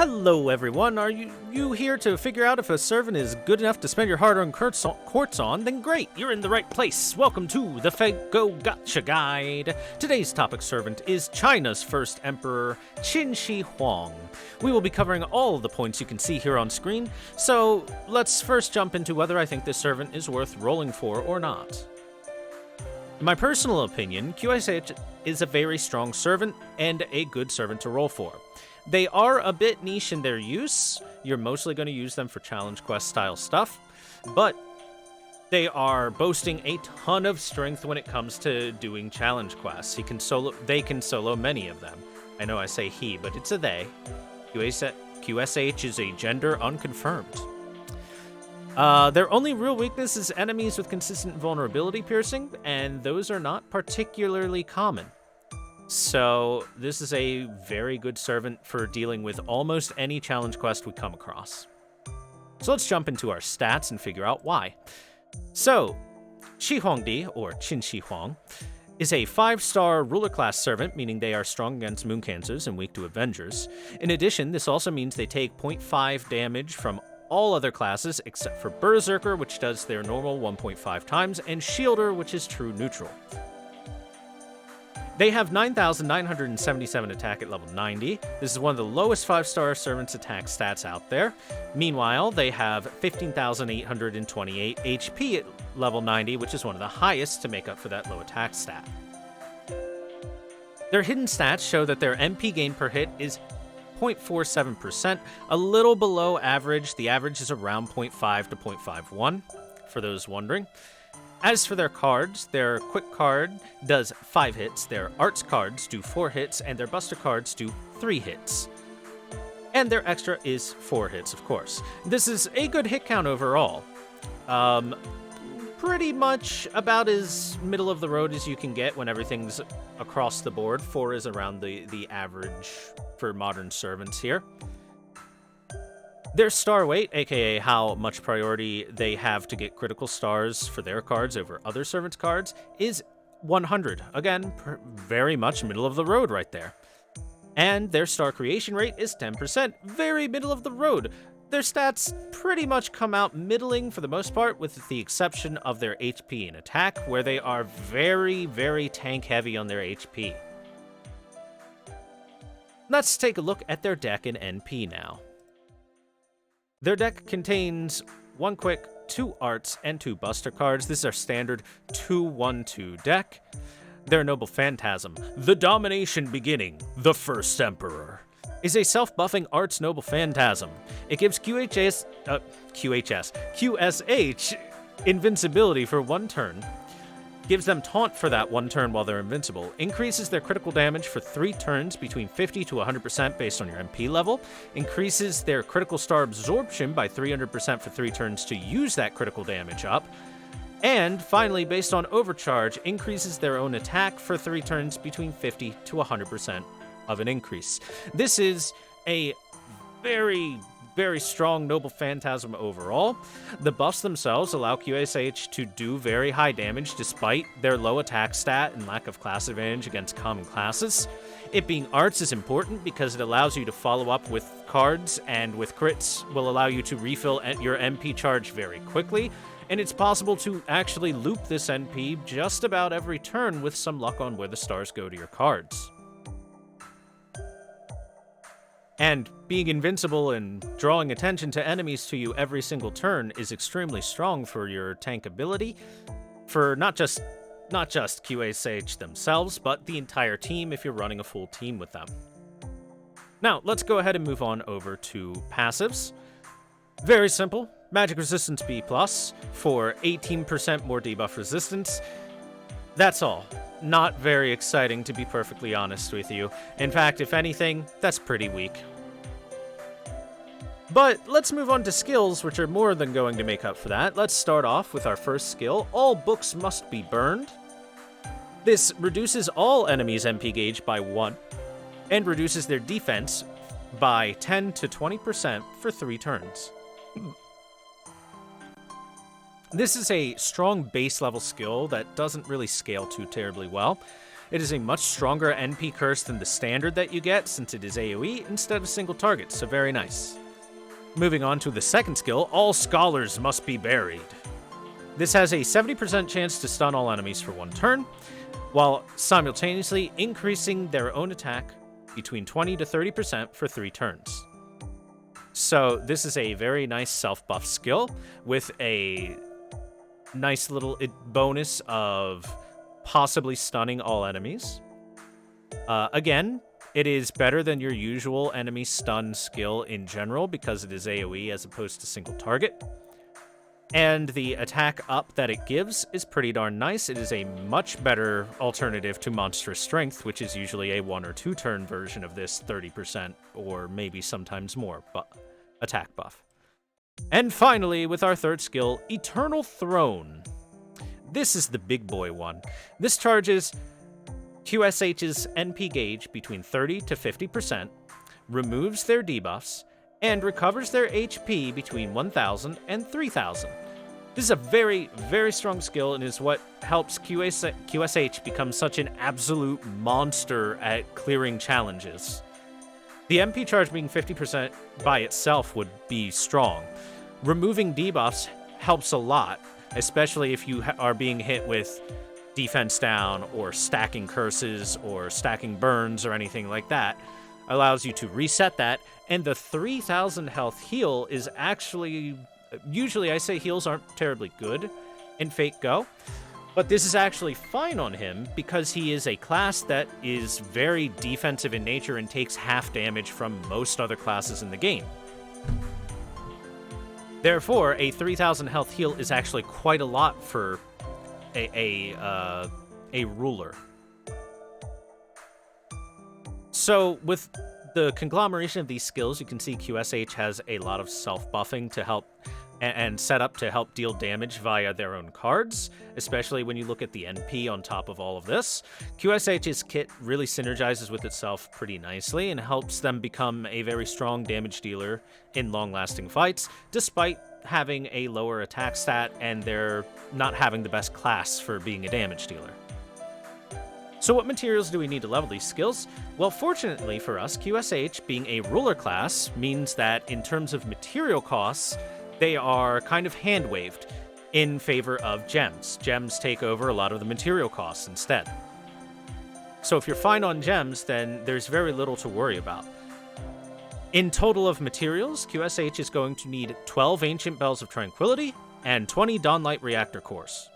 Hello everyone, are you here to figure out if a servant is good enough to spend your hard-earned quartz on? Then great, you're in the right place. Welcome to the FGO Gacha Guide. Today's topic servant is China's first emperor, Qin Shi Huang. We will be covering all of the points you can see here on screen, so let's first jump into whether I think this servant is worth rolling for or not. In my personal opinion, QSH is a very strong servant and a good servant to roll for. They are a bit niche in their use. You're mostly going to use them for challenge quest style stuff, but they are boasting a ton of strength when it comes to doing challenge quests. They can solo many of them. I know I say he, but it's a they. QSH is a gender unconfirmed. Their only real weakness is enemies with consistent vulnerability piercing, and those are not particularly common. So this is a very good servant for dealing with almost any challenge quest we come across. So let's jump into our stats and figure out why. So, Shi Huangdi, or Qin Shi Huang, is a 5-star ruler class servant, meaning they are strong against moon cancers and weak to avengers. In addition, this also means they take 0.5 damage from all other classes except for Berserker, which does their normal 1.5 times, and Shielder, which is true neutral. They have 9,977 attack at level 90. This is one of the lowest 5-star servants attack stats out there. Meanwhile, they have 15,828 HP at level 90, which is one of the highest to make up for that low attack stat. Their hidden stats show that their MP gain per hit is 0.47%, a little below average. The average is around 0.5 to 0.51, for those wondering. As for their cards, their quick card does 5 hits, their arts cards do 4 hits, and their buster cards do 3 hits. And their extra is 4 hits, of course. This is a good hit count overall. Pretty much about as middle of the road as you can get when everything's across the board. 4 is around the average for modern servants here. Their star weight, aka how much priority they have to get critical stars for their cards over other servants' cards, is 100. Again, very much middle of the road right there. And their star creation rate is 10%, very middle of the road. Their stats pretty much come out middling for the most part, with the exception of their HP and attack, where they are very, very tank heavy on their HP. Let's take a look at their deck and NP now. Their deck contains 1 quick, 2 arts, and 2 buster cards. This is our standard 2-1-2 deck. Their Noble Phantasm, the Domination Beginning, the First Emperor, is a self-buffing arts Noble Phantasm. It gives QSH invincibility for 1 turn, gives them taunt for that 1 turn while they're invincible, increases their critical damage for 3 turns between 50 to 100% based on your MP level, increases their critical star absorption by 300% for 3 turns to use that critical damage up, and finally, based on overcharge, increases their own attack for 3 turns between 50 to 100% of an increase. This is a very strong Noble Phantasm overall. The buffs themselves allow QSH to do very high damage despite their low attack stat and lack of class advantage against common classes. It being arts is important because it allows you to follow up with cards, and with crits will allow you to refill your MP charge very quickly, and it's possible to actually loop this NP just about every turn with some luck on where the stars go to your cards. And being invincible and drawing attention to enemies to you every single turn is extremely strong for your tank ability, for not just QSH themselves, but the entire team if you're running a full team with them. Now, let's go ahead and move on over to passives. Very simple. Magic Resistance B+, for 18% more debuff resistance. That's all. Not very exciting, to be perfectly honest with you. In fact, if anything, that's pretty weak. But let's move on to skills, which are more than going to make up for that. Let's start off with our first skill, All Books Must Be Burned. This reduces all enemies' MP gauge by 1, and reduces their defense by 10 to 20% for 3 turns. This is a strong base level skill that doesn't really scale too terribly well. It is a much stronger NP curse than the standard that you get, since it is AoE instead of single target, so very nice. Moving on to the second skill, All Scholars Must Be Buried. This has a 70% chance to stun all enemies for 1 turn, while simultaneously increasing their own attack between 20 to 30% for 3 turns. So this is a very nice self-buff skill with a nice little bonus of possibly stunning all enemies. Again, it is better than your usual enemy stun skill in general because it is AoE as opposed to single target. And the attack up that it gives is pretty darn nice. It is a much better alternative to Monstrous Strength, which is usually a 1 or 2 turn version of this 30% or maybe sometimes more attack buff. And finally, with our third skill, Eternal Throne. This is the big boy one. This charges QSH's NP gauge between 30 to 50%, removes their debuffs, and recovers their HP between 1,000 and 3,000. This is a very, very strong skill and is what helps QSH become such an absolute monster at clearing challenges. The MP charge being 50% by itself would be strong. Removing debuffs helps a lot, especially if you are being hit with defense down or stacking curses or stacking burns or anything like that. Allows you to reset that, and the 3,000 health heal is actually... Usually I say heals aren't terribly good in Fate Go, but this is actually fine on him because he is a class that is very defensive in nature and takes half damage from most other classes in the game. Therefore, a 3,000 health heal is actually quite a lot for a ruler. So with the conglomeration of these skills, you can see QSH has a lot of self-buffing to help and set up to help deal damage via their own cards, especially when you look at the NP on top of all of this. QSH's kit really synergizes with itself pretty nicely and helps them become a very strong damage dealer in long-lasting fights, despite having a lower attack stat and they're not having the best class for being a damage dealer. So what materials do we need to level these skills? Well, fortunately for us, QSH being a ruler class means that in terms of material costs, they are kind of hand-waved in favor of gems. Gems take over a lot of the material costs instead. So if you're fine on gems, then there's very little to worry about. In total of materials, QSH is going to need 12 Ancient Bells of Tranquility and 20 Dawnlight Reactor Cores.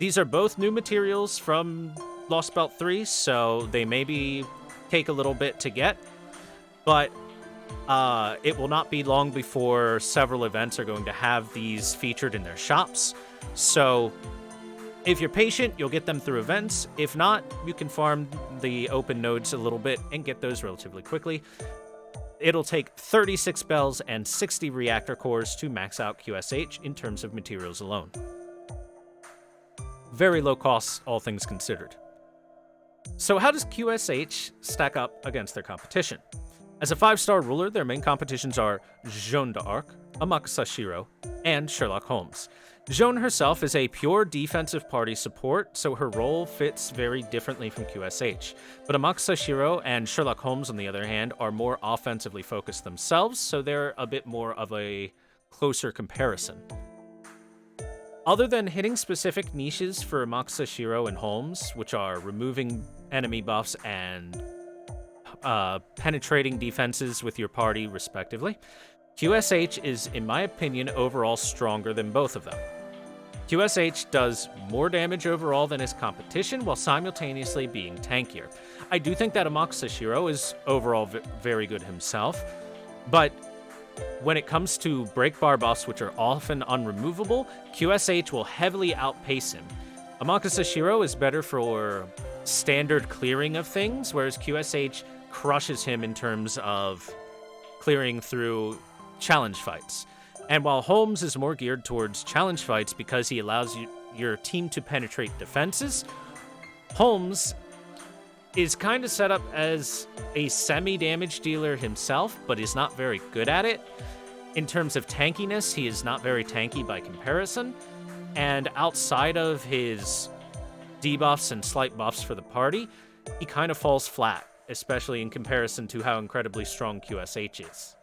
These are both new materials from Lost Belt 3, so they maybe take a little bit to get, but it will not be long before several events are going to have these featured in their shops. So if you're patient, you'll get them through events. If not, you can farm the open nodes a little bit and get those relatively quickly. It'll take 36 bells and 60 reactor cores to max out QSH in terms of materials alone. Very low cost, all things considered. So how does QSH stack up against their competition? As a 5-star ruler, their main competitions are Jeanne d'Arc, Amakusa Shiro, and Sherlock Holmes. Jeanne herself is a pure defensive party support, so her role fits very differently from QSH. But Amakusa Shiro and Sherlock Holmes, on the other hand, are more offensively focused themselves, so they're a bit more of a closer comparison. Other than hitting specific niches for Amakusa Shiro and Holmes, which are removing enemy buffs and penetrating defenses with your party, respectively, QSH is, in my opinion, overall stronger than both of them. QSH does more damage overall than his competition, while simultaneously being tankier. I do think that Amakusa Shiro is overall very good himself, but when it comes to break bar buffs, which are often unremovable, QSH will heavily outpace him. Amakusa Shiro is better for standard clearing of things, whereas QSH crushes him in terms of clearing through challenge fights. And while Holmes is more geared towards challenge fights because he allows your team to penetrate defenses, Holmes is kind of set up as a semi-damage dealer himself, but is not very good at it. In terms of tankiness, he is not very tanky by comparison, and outside of his debuffs and slight buffs for the party, he kind of falls flat, especially in comparison to how incredibly strong QSH is.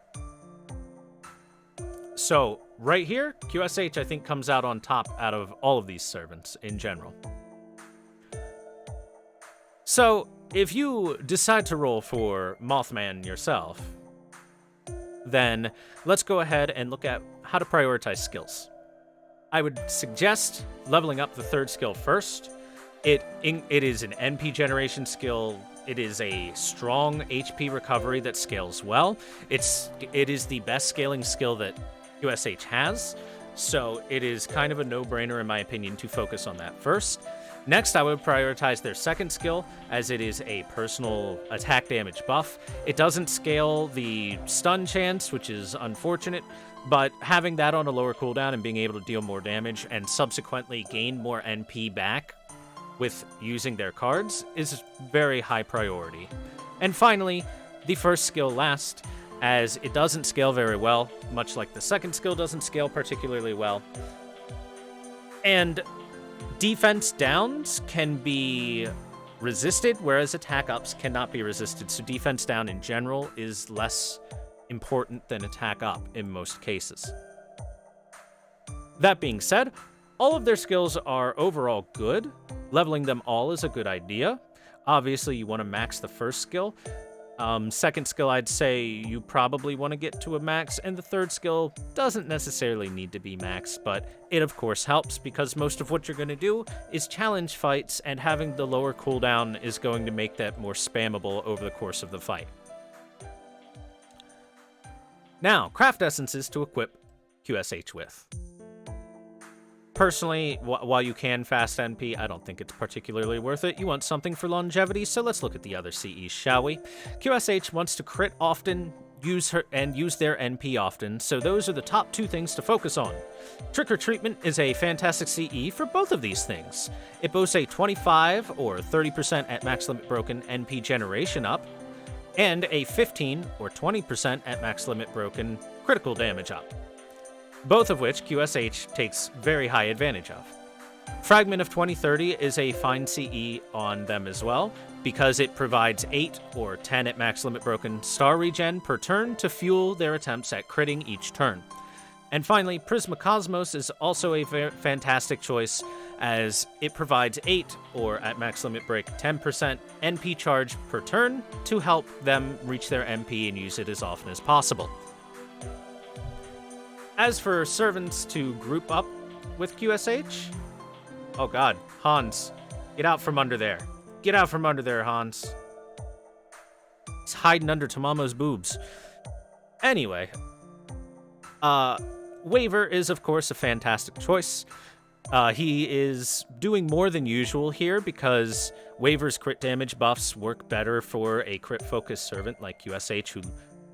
So, right here, QSH, I think, comes out on top out of all of these servants in general. So, if you decide to roll for Mothman yourself, then let's go ahead and look at how to prioritize skills. I would suggest leveling up the third skill first. It is an NP generation skill. It is a strong HP recovery that scales well. It is the best scaling skill that QSH has, so it is kind of a no-brainer in my opinion to focus on that first. Next, I would prioritize their second skill, as it is a personal attack damage buff. It doesn't scale the stun chance, which is unfortunate, but having that on a lower cooldown and being able to deal more damage and subsequently gain more NP back with using their cards is very high priority. And finally, the first skill last, as it doesn't scale very well, much like the second skill doesn't scale particularly well. And defense downs can be resisted, whereas attack ups cannot be resisted. So defense down in general is less important than attack up in most cases. That being said, all of their skills are overall good. Leveling them all is a good idea. Obviously, you want to max the first skill. Second skill, I'd say you probably want to get to a max, and the third skill doesn't necessarily need to be max, but it of course helps because most of what you're going to do is challenge fights, and having the lower cooldown is going to make that more spammable over the course of the fight. Now, craft essences to equip QSH with. Personally, while you can fast NP, I don't think it's particularly worth it. You want something for longevity, so let's look at the other CEs, shall we? QSH wants to crit often, use their NP often, so those are the top two things to focus on. Trick or Treatment is a fantastic CE for both of these things. It boasts a 25 or 30% at max limit broken NP generation up, and a 15 or 20% at max limit broken critical damage up, both of which QSH takes very high advantage of. Fragment of 2030 is a fine CE on them as well, because it provides 8 or 10 at max limit broken star regen per turn to fuel their attempts at critting each turn. And finally, Prismacosmos is also a fantastic choice, as it provides 8 or at max limit break 10% NP charge per turn to help them reach their MP and use it as often as possible. As for servants to group up with QSH, oh god, Hans, get out from under there. Get out from under there, Hans. He's hiding under Tamamo's boobs. Anyway, Waver is, of course, a fantastic choice. He is doing more than usual here because Waver's crit damage buffs work better for a crit-focused servant like QSH who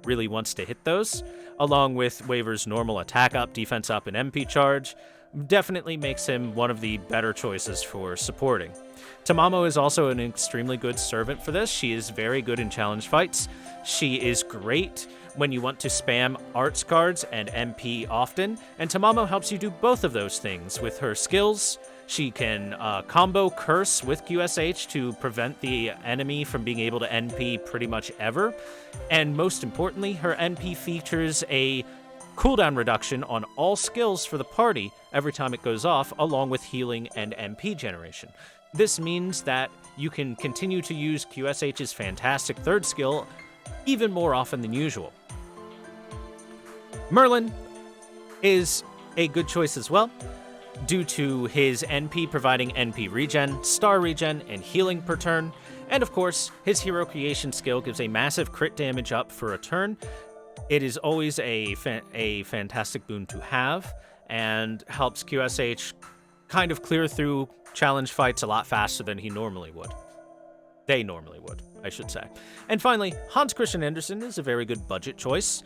really wants to hit those, along with Waver's normal attack up, defense up, and MP charge. Definitely makes him one of the better choices for supporting. Tamamo is also an extremely good servant for this. She is very good in challenge fights. She is great when you want to spam arts cards and MP often, and Tamamo helps you do both of those things with her skills. She can combo Curse with QSH to prevent the enemy from being able to NP pretty much ever, and most importantly, her NP features a cooldown reduction on all skills for the party every time it goes off, along with healing and MP generation. This means that you can continue to use QSH's fantastic third skill even more often than usual. Merlin is a good choice as well, due to his NP providing NP regen, star regen, and healing per turn, and of course, his hero creation skill gives a massive crit damage up for a turn. It is always a fantastic boon to have, and helps QSH kind of clear through challenge fights a lot faster than he normally would. They normally would, I should say. And finally, Hans Christian Andersen is a very good budget choice.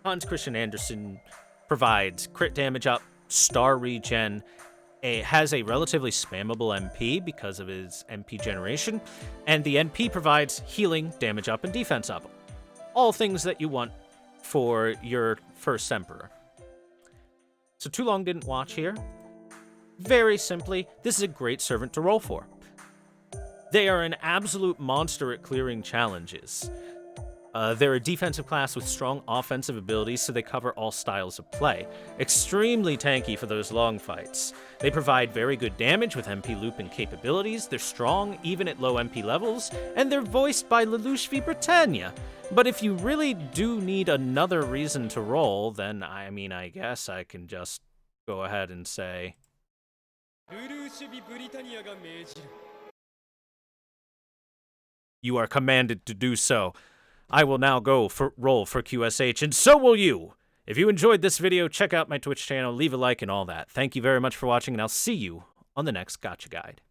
Hans Christian Andersen provides crit damage up, star regen, has a relatively spammable MP because of his MP generation, and the NP provides healing, damage up, and defense up. All things that you want for your first Emperor. So too long didn't watch here. Very simply, this is a great servant to roll for. They are an absolute monster at clearing challenges. They're a defensive class with strong offensive abilities, so they cover all styles of play. Extremely tanky for those long fights. They provide very good damage with MP looping capabilities, they're strong even at low MP levels, and they're voiced by Lelouch v Britannia. But if you really do need another reason to roll, then I guess I can just go ahead and say... You are commanded to do so. I will now roll for QSH, and so will you! If you enjoyed this video, check out my Twitch channel, leave a like and all that. Thank you very much for watching, and I'll see you on the next Gacha Guide.